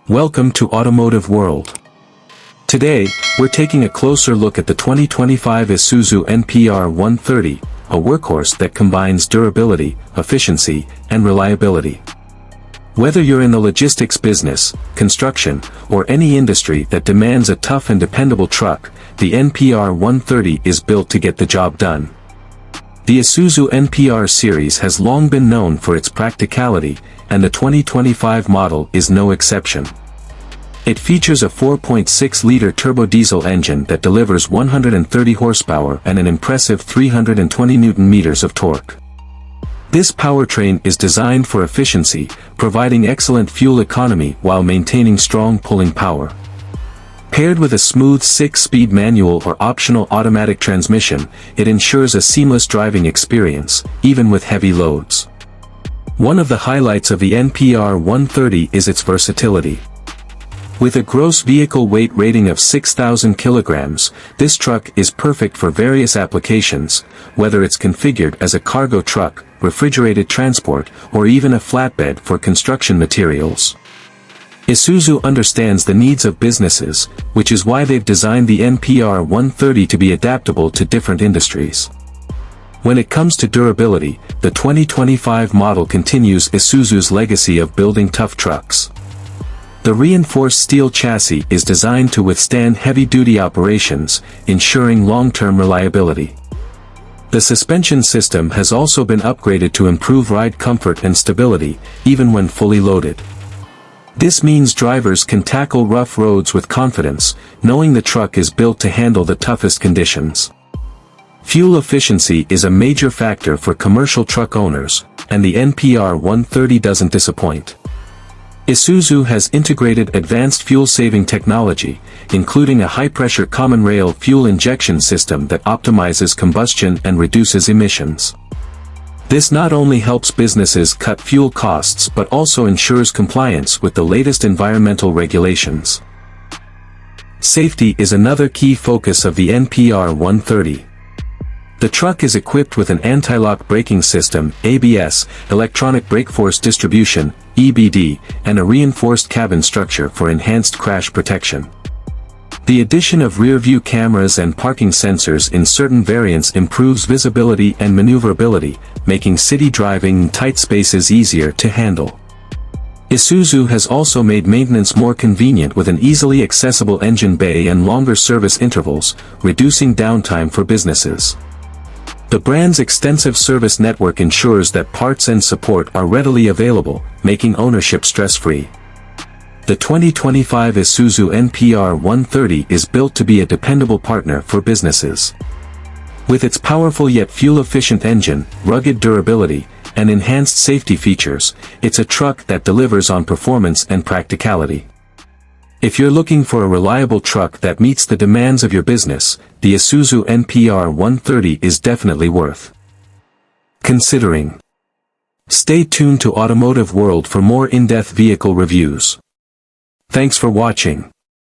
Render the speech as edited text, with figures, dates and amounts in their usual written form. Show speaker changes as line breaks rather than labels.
Welcome to Automotive World. Today, we're taking a closer look at the 2025 Isuzu NPR 130, a workhorse that combines durability, efficiency, and reliability. Whether you're in the logistics business, construction, or any industry that demands a tough and dependable truck, the NPR 130 is built to get the job done. The Isuzu NPR series has long been known for its practicality, and the 2025 model is no exception. It features a 4.6-liter turbo-diesel engine that delivers 130 horsepower and an impressive 320 Nm of torque. This powertrain is designed for efficiency, providing excellent fuel economy while maintaining strong pulling power. Paired with a smooth 6-speed manual or optional automatic transmission, it ensures a seamless driving experience, even with heavy loads. One of the highlights of the NPR 130 is its versatility. With a gross vehicle weight rating of 6,000 kilograms, this truck is perfect for various applications, whether it's configured as a cargo truck, refrigerated transport, or even a flatbed for construction materials. Isuzu understands the needs of businesses, which is why they've designed the NPR 130 to be adaptable to different industries. When it comes to durability, the 2025 model continues Isuzu's legacy of building tough trucks. The reinforced steel chassis is designed to withstand heavy-duty operations, ensuring long-term reliability. The suspension system has also been upgraded to improve ride comfort and stability, even when fully loaded. This means drivers can tackle rough roads with confidence, knowing the truck is built to handle the toughest conditions. Fuel efficiency is a major factor for commercial truck owners, and the NPR 130 doesn't disappoint. Isuzu has integrated advanced fuel-saving technology, including a high-pressure common rail fuel injection system that optimizes combustion and reduces emissions. This not only helps businesses cut fuel costs but also ensures compliance with the latest environmental regulations. Safety is another key focus of the NPR 130. The truck is equipped with an anti-lock braking system, ABS, electronic brake force distribution, EBD, and a reinforced cabin structure for enhanced crash protection. The addition of rear-view cameras and parking sensors in certain variants improves visibility and maneuverability, making city driving in tight spaces easier to handle. Isuzu has also made maintenance more convenient with an easily accessible engine bay and longer service intervals, reducing downtime for businesses. The brand's extensive service network ensures that parts and support are readily available, making ownership stress-free. The 2025 Isuzu NPR 130 is built to be a dependable partner for businesses. With its powerful yet fuel-efficient engine, rugged durability, and enhanced safety features, it's a truck that delivers on performance and practicality. If you're looking for a reliable truck that meets the demands of your business, the Isuzu NPR 130 is definitely worth considering. Stay tuned to Automotive World for more in-depth vehicle reviews. Thanks for watching.